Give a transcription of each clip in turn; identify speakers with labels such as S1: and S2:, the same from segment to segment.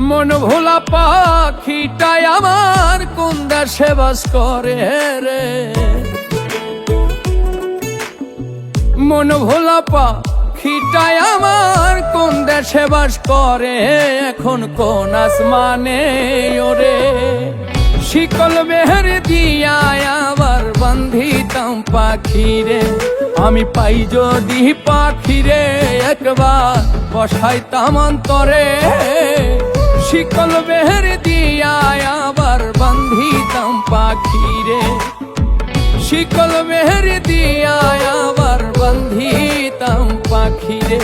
S1: মন ভোলা পাখিটাই আমার কোন দেশে বাস করে রে। মন ভোলা পাখিটাই আমার কোন দেশে বাস করে, এখন কোন আসমানে ওরে। শিকল মেহের দিয়া আবার বান্ধিতাম পাখিরে, আমি পাই যদি পাখিরে একবার বসাইতাম অন্তরে। শিকল মেহের দিয়া আবার বান্ধিতাম পাখিরে, শিকল মেহের দিয়া আবার বান্ধিতাম পাখিরে।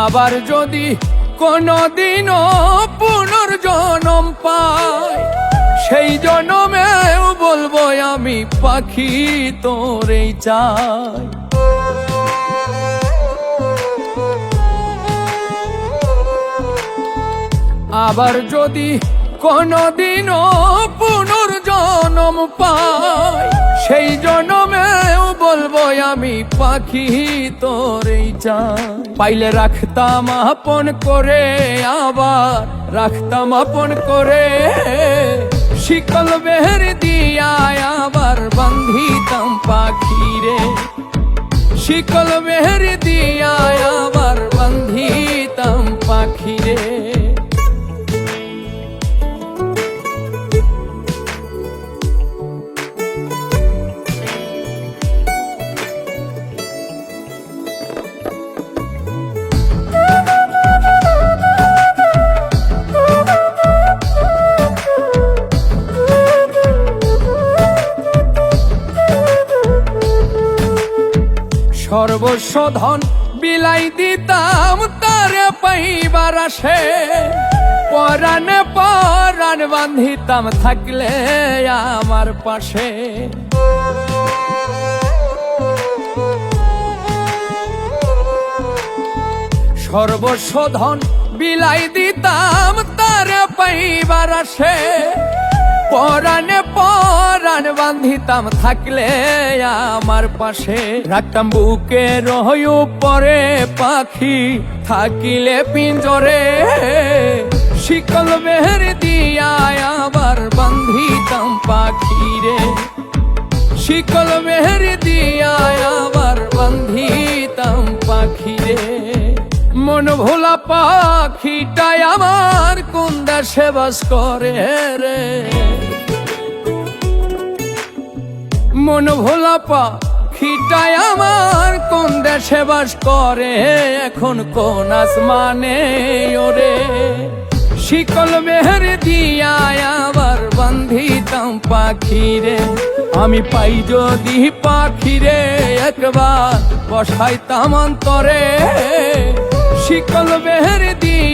S1: আবার যদি কোনদিনও পুনর্জন্ম পাই, সেই জন্মেও বলবো আমি পাখি তোরেই চাই। আবার যদি কোনদিনও পুনর্জন্ম পাই, সেই জন্মেও বলবো আমি পাখি তোরেই চাই। পাইলে রাখতাম আপন করে, আবার রাখতাম আপন করে। শিকল মেহের দিয়া আবার বান্ধিতাম পাখিরে, শিকল মেহের দিয়া আবার বান্ধিতাম পাখিরে। সর্বস্ব ধন বিলাই দিতাম তারে পাইবার আসে, পরাণে পরাণ বান্ধিতাম থাকলে আমার পাশে। সর্বস্ব ধন বিলাই দিতাম তারে পাইবার আসে, পরাণে পরাণ বান্ধিতাম থাকলে আমার পাশে। রাখতাম বুকে রহই উপরে, পাখি থাকিলে পিঞ্জরে। শিকল মেহের দিয়া আবার বান্ধিতাম পাখিরে, শিকল মেহের দিয়া আবার বান্ধিতাম পাখিরে। মন ভোলা পাখিটাই আমার কোন দেশে বাস করে রে। মন ভোলা পাখিটাই আমার কোন দেশে বাস করে, এখন কোন আসমানে ওরে। শিকল মেহের দিয়া আবার বান্ধিতাম পাখিরে, আমি পাই যদি পাখিরে একবার বসাইতাম অন্তরে। শিকল মেহের দিয়া